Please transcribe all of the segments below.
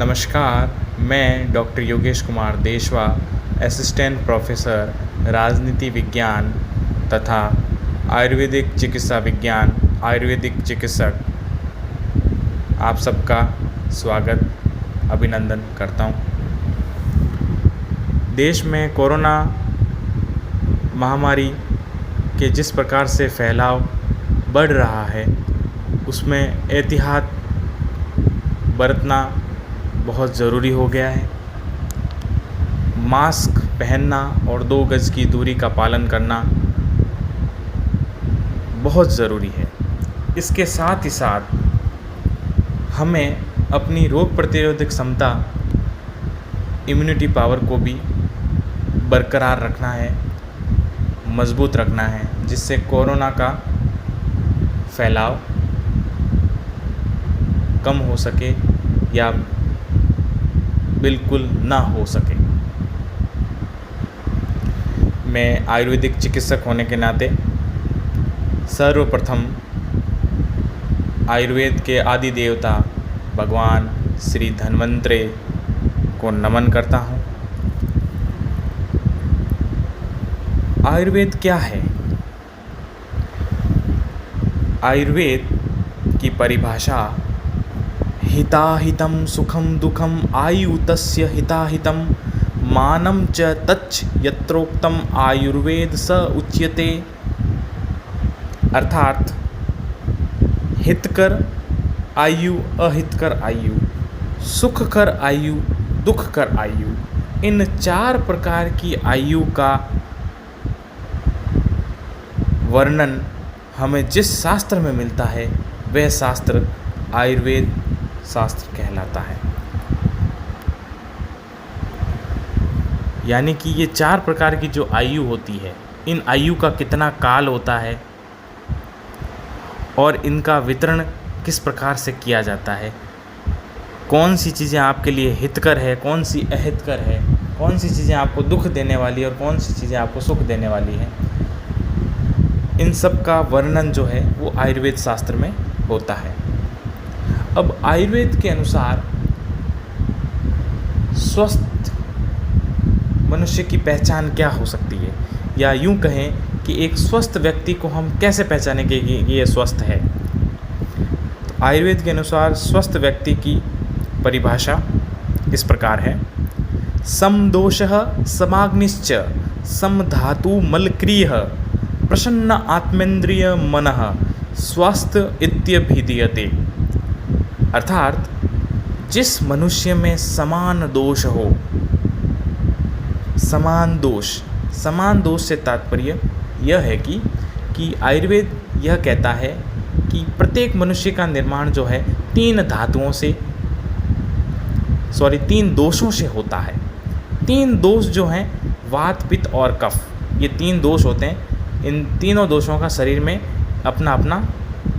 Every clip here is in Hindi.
नमस्कार, मैं डॉक्टर योगेश कुमार देशवा, असिस्टेंट प्रोफेसर राजनीति विज्ञान तथा आयुर्वेदिक चिकित्सा विज्ञान, आयुर्वेदिक चिकित्सक, आप सबका स्वागत, अभिनंदन करता हूँ। देश में कोरोना महामारी के जिस प्रकार से फैलाव बढ़ रहा है, उसमें एहतियात बरतना बहुत ज़रूरी हो गया है। मास्क पहनना और 2 गज की दूरी का पालन करना बहुत ज़रूरी है। इसके साथ ही साथ हमें अपनी रोग प्रतिरोधक क्षमता, इम्यूनिटी पावर को भी बरकरार रखना है, मज़बूत रखना है, जिससे कोरोना का फैलाव कम हो सके या बिल्कुल ना हो सके। मैं आयुर्वेदिक चिकित्सक होने के नाते सर्वप्रथम आयुर्वेद के आदि देवता भगवान श्री धन्वंतरि को नमन करता हूँ। आयुर्वेद क्या है? आयुर्वेद की परिभाषा हिताहितं सुखं दुःखं आयु तस्य हिताहितं मानं च तच्च यत्रोक्तम आयुर्वेद स उच्यते। अर्थात हितकर आयु, अहितकर आयु, सुखकर आयु, दुखकर आयु, इन 4 प्रकार की आयु का वर्णन हमें जिस शास्त्र में मिलता है, वह शास्त्र आयुर्वेद शास्त्र कहलाता है। यानी कि ये 4 प्रकार की जो आयु होती है, इन आयु का कितना काल होता है और इनका वितरण किस प्रकार से किया जाता है, कौन सी चीज़ें आपके लिए हितकर है, कौन सी अहितकर है, कौन सी चीज़ें आपको दुख देने वाली है और कौन सी चीज़ें आपको सुख देने वाली है, इन सब का वर्णन जो है वो आयुर्वेद शास्त्र में होता है। अब आयुर्वेद के अनुसार स्वस्थ मनुष्य की पहचान क्या हो सकती है, या यूं कहें कि एक स्वस्थ व्यक्ति को हम कैसे पहचानेंगे कि ये स्वस्थ है। तो आयुर्वेद के अनुसार स्वस्थ व्यक्ति की परिभाषा इस प्रकार है: समदोषः समाग्निश्च समधातु मलक्रियः प्रसन्न आत्मेन्द्रिय मनः स्वस्थ इत्यभिधीयते। अर्थात जिस मनुष्य में समान दोष हो, समान दोष से तात्पर्य यह है कि आयुर्वेद यह कहता है कि प्रत्येक मनुष्य का निर्माण जो है 3 दोषों से होता है। 3 दोष जो हैं वात, पित्त और कफ, ये 3 दोष होते हैं। इन तीनों दोषों का शरीर में अपना अपना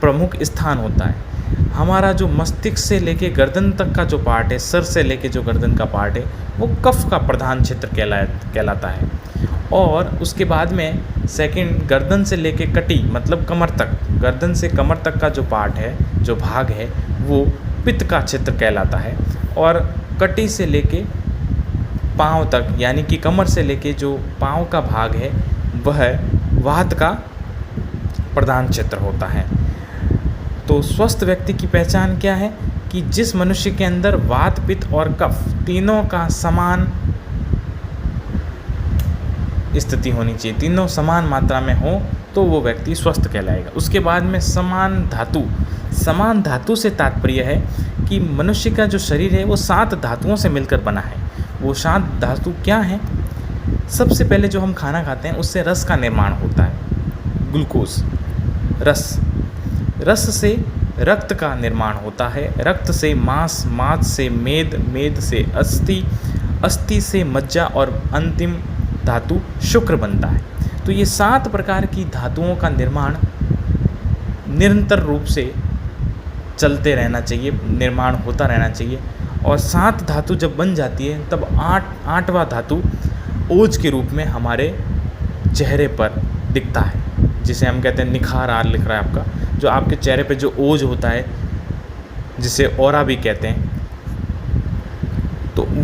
प्रमुख स्थान होता है। हमारा जो मस्तिष्क से लेके गर्दन तक का जो पार्ट है, सर से लेके जो गर्दन का पार्ट है, वो कफ का प्रधान क्षेत्र कहलाता है। और उसके बाद में सेकंड, गर्दन से लेके कटी मतलब कमर तक, गर्दन से कमर तक का जो पार्ट है, जो भाग है, वो पित्त का क्षेत्र कहलाता है। और कटी से लेके पाँव तक, यानी कि कमर से लेके जो पाँव का भाग है, वह वात का प्रधान क्षेत्र होता है। तो स्वस्थ व्यक्ति की पहचान क्या है कि जिस मनुष्य के अंदर वात, पित्त और कफ तीनों का समान स्थिति होनी चाहिए, तीनों समान मात्रा में हो, तो वो व्यक्ति स्वस्थ कहलाएगा। उसके बाद में समान धातु से तात्पर्य है कि मनुष्य का जो शरीर है वो 7 धातुओं से मिलकर बना है। वो 7 धातु क्या हैं? सबसे पहले जो हम खाना खाते हैं उससे रस का निर्माण होता है, ग्लूकोज, रस से रक्त का निर्माण होता है, रक्त से मांस, मांस से मेद, मेद से अस्थि, अस्थि से मज्जा और अंतिम धातु शुक्र बनता है। तो ये 7 प्रकार की धातुओं का निर्माण निरंतर रूप से चलते रहना चाहिए, निर्माण होता रहना चाहिए। और 7 धातु जब बन जाती है तब 8वां धातु ओज के रूप में हमारे चेहरे पर दिखता है, जिसे हम कहते हैं निखार आ लिख रहा है आपका, जो आपके चेहरे पे जो ओज होता है, जिसे ऑरा भी कहते हैं,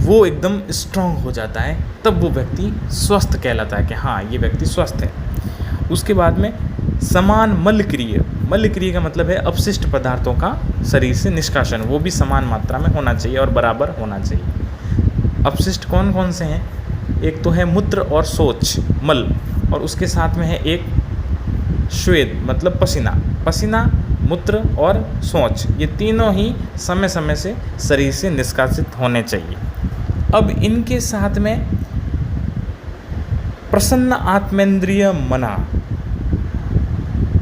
वो एकदम स्ट्रांग हो जाता है, तब वो व्यक्ति स्वस्थ कहलाता है कि हाँ ये व्यक्ति स्वस्थ है। उसके बाद में समान मलक्रिय, मलक्रिय का मतलब है अपशिष्ट पदार्थों का शरीर से निष्कासन, वो भी समान मात्रा में होना चाहिए और बराबर होना चाहिए। अपशिष्ट कौन कौन से हैं? एक तो है मूत्र और शौच, मल, और उसके साथ में है एक श्वेत मतलब पसीना, पसीना, मूत्र और शौच, ये तीनों ही समय समय से शरीर से निष्कासित होने चाहिए। अब इनके साथ में प्रसन्न आत्मेंद्रिय मना,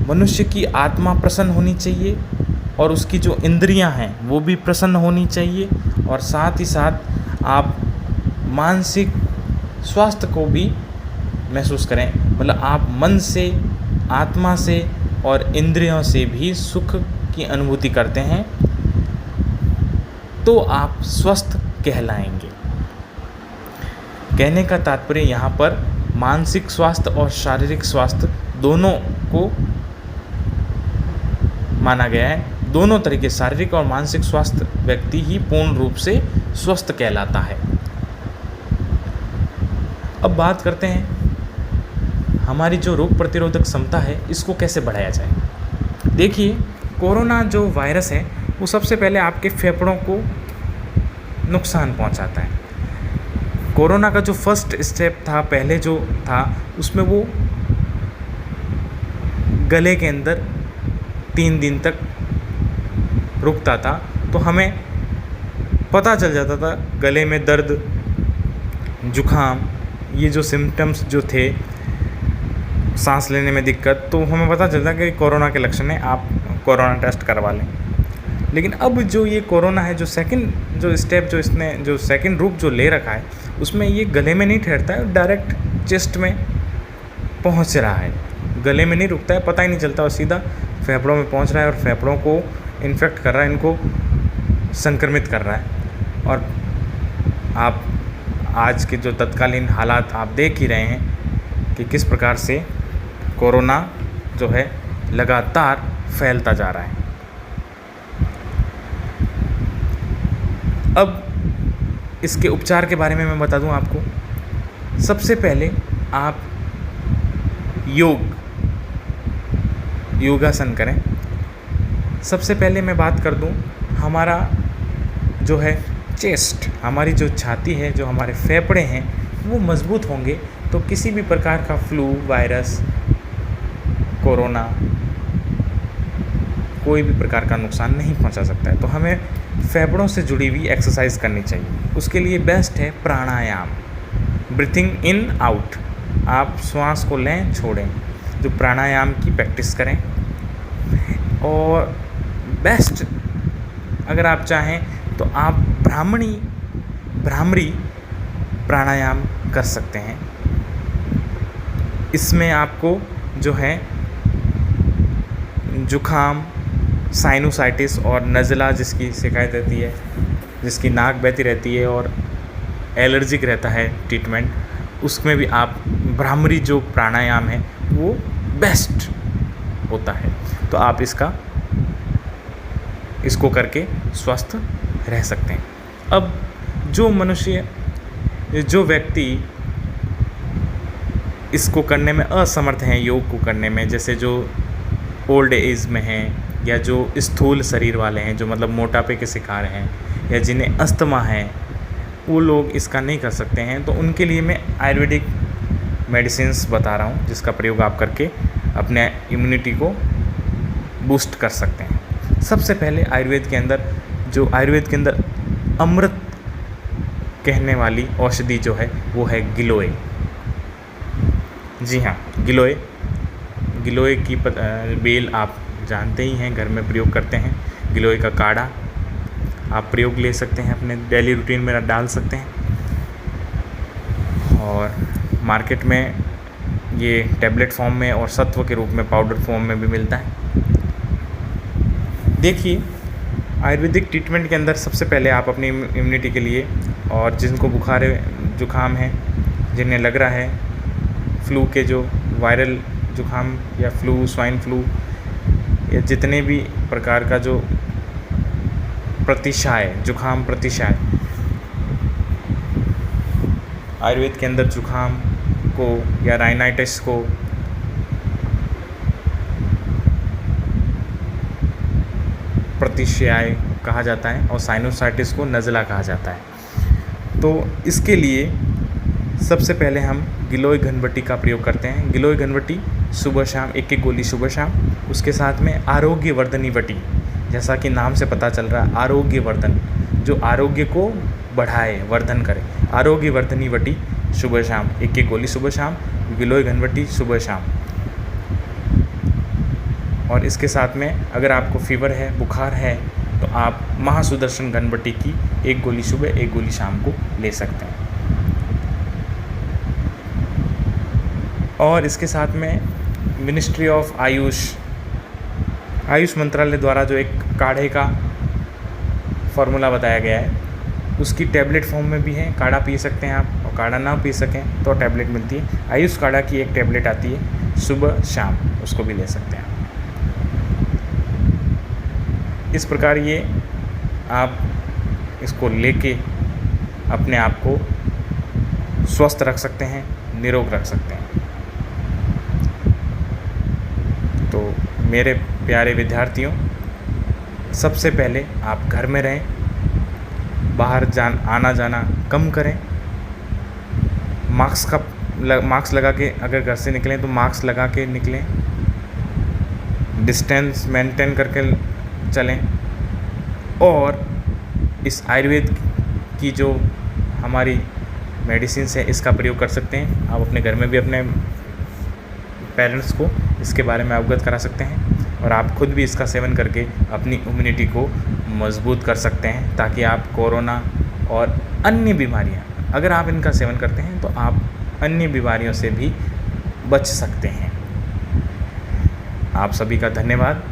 मनुष्य की आत्मा प्रसन्न होनी चाहिए और उसकी जो इंद्रियां हैं वो भी प्रसन्न होनी चाहिए, और साथ ही साथ आप मानसिक स्वास्थ्य को भी महसूस करें, मतलब आप मन से, आत्मा से और इंद्रियों से भी सुख की अनुभूति करते हैं, तो आप स्वस्थ कहलाएंगे। कहने का तात्पर्य यहाँ पर मानसिक स्वास्थ्य और शारीरिक स्वास्थ्य दोनों को माना गया है। दोनों तरीके, शारीरिक और मानसिक स्वास्थ्य व्यक्ति ही पूर्ण रूप से स्वस्थ कहलाता है। अब बात करते हैं हमारी जो रोग प्रतिरोधक क्षमता है, इसको कैसे बढ़ाया जाए। देखिए, कोरोना जो वायरस है वो सबसे पहले आपके फेफड़ों को नुकसान पहुंचाता है। कोरोना का जो फर्स्ट स्टेप था, पहले जो था, उसमें वो गले के अंदर 3 दिन तक रुकता था, तो हमें पता चल जाता था गले में दर्द, जुखाम, ये जो सिम्टम्स जो थे, सांस लेने में दिक्कत, तो हमें पता चलता कि कोरोना के लक्षण है, आप कोरोना टेस्ट करवा लें। लेकिन अब जो ये कोरोना है, जो सेकंड जो स्टेप जो इसने जो सेकंड रूप जो ले रखा है, उसमें ये गले में नहीं ठहरता है, डायरेक्ट चेस्ट में पहुंच रहा है, गले में नहीं रुकता है, पता ही नहीं चलता, और सीधा फेफड़ों में पहुंच रहा है और फेफड़ों को इन्फेक्ट कर रहा है, इनको संक्रमित कर रहा है। और आप आज के जो तत्कालीन हालात आप देख ही रहे हैं कि किस प्रकार से कोरोना जो है लगातार फैलता जा रहा है। अब इसके उपचार के बारे में मैं बता दूं आपको। सबसे पहले आप योगासन करें। सबसे पहले मैं बात कर दूं, हमारा जो है चेस्ट, हमारी जो छाती है, जो हमारे फेफड़े हैं, वो मजबूत होंगे तो किसी भी प्रकार का फ्लू, वायरस, कोरोना, कोई भी प्रकार का नुकसान नहीं पहुंचा सकता है। तो हमें फेफड़ों से जुड़ी हुई एक्सरसाइज करनी चाहिए। उसके लिए बेस्ट है प्राणायाम, ब्रीथिंग इन आउट। आप श्वास को लें, छोड़ें, जो प्राणायाम की प्रैक्टिस करें। और बेस्ट अगर आप चाहें तो आप भ्रामरी प्राणायाम कर सकते हैं। इसमें आपको जो है जुखाम, साइनोसाइटिस और नज़ला जिसकी शिकायत रहती है, जिसकी नाक बहती रहती है और एलर्जिक रहता है ट्रीटमेंट, उसमें भी आप भ्रामरी जो प्राणायाम है वो बेस्ट होता है। तो आप इसको करके स्वस्थ रह सकते हैं। अब जो व्यक्ति इसको करने में असमर्थ हैं, योग को करने में, जैसे जो ओल्ड एज में हैं या जो स्थूल शरीर वाले हैं, जो मतलब मोटापे के शिकार हैं या जिन्हें अस्थमा है, वो लोग इसका नहीं कर सकते हैं। तो उनके लिए मैं आयुर्वेदिक मेडिसिन्स बता रहा हूँ, जिसका प्रयोग आप करके अपने इम्यूनिटी को बूस्ट कर सकते हैं। सबसे पहले आयुर्वेद के अंदर अमृत कहने वाली औषधि जो है वो है गिलोय। जी हाँ, गिलोय की बेल आप जानते ही हैं, घर में प्रयोग करते हैं। गिलोय का काढ़ा आप प्रयोग ले सकते हैं, अपने डेली रूटीन में डाल सकते हैं। और मार्केट में ये टैबलेट फॉर्म में और सत्व के रूप में पाउडर फॉर्म में भी मिलता है। देखिए, आयुर्वेदिक ट्रीटमेंट के अंदर सबसे पहले आप अपनी इम्यूनिटी के लिए, और जिनको बुखार जुखाम है, जिन्हें लग रहा है फ्लू के, जो वायरल जुखाम या फ्लू, स्वाइन फ्लू या जितने भी प्रकार का जो जुखाम प्रतिशाय, आयुर्वेद के अंदर जुखाम को या राइनाइटिस को प्रतिश्याय कहा जाता है और साइनोसाइटिस को नज़ला कहा जाता है। तो इसके लिए सबसे पहले हम गिलोय घनवटी का प्रयोग करते हैं। गिलोय घनवटी सुबह शाम एक एक गोली सुबह शाम, उसके साथ में आरोग्य वर्धनी वटी, जैसा कि नाम से पता चल रहा है आरोग्य वर्धन, जो आरोग्य को बढ़ाए वर्धन करे, आरोग्य वर्धनी वटी सुबह शाम एक एक गोली सुबह शाम, गिलोय घनवटी सुबह शाम। और इसके साथ में अगर आपको फीवर है, बुखार है, तो आप महासुदर्शन घनवटी की एक गोली सुबह एक गोली शाम को ले सकते हैं। और इसके साथ में मिनिस्ट्री ऑफ आयुष मंत्रालय द्वारा जो एक काढ़े का फॉर्मूला बताया गया है, उसकी टैबलेट फॉर्म में भी है, काढ़ा पी सकते हैं आप, और काढ़ा ना पी सकें तो टैबलेट मिलती है। आयुष काढ़ा की एक टैबलेट आती है सुबह शाम, उसको भी ले सकते हैं। इस प्रकार ये आप इसको लेके अपने आप को स्वस्थ रख सकते हैं, निरोग रख सकते हैं। तो मेरे प्यारे विद्यार्थियों, सबसे पहले आप घर में रहें, बाहर आना जाना कम करें, मास्क लगा के अगर घर से निकलें तो मास्क लगा के निकलें, डिस्टेंस मेंटेन करके चलें, और इस आयुर्वेद की जो हमारी मेडिसिन्स है इसका प्रयोग कर सकते हैं। आप अपने घर में भी अपने पेरेंट्स को इसके बारे में अवगत करा सकते हैं, और आप खुद भी इसका सेवन करके अपनी इम्यूनिटी को मजबूत कर सकते हैं, ताकि आप कोरोना और अन्य बीमारियां, अगर आप इनका सेवन करते हैं तो आप अन्य बीमारियों से भी बच सकते हैं। आप सभी का धन्यवाद।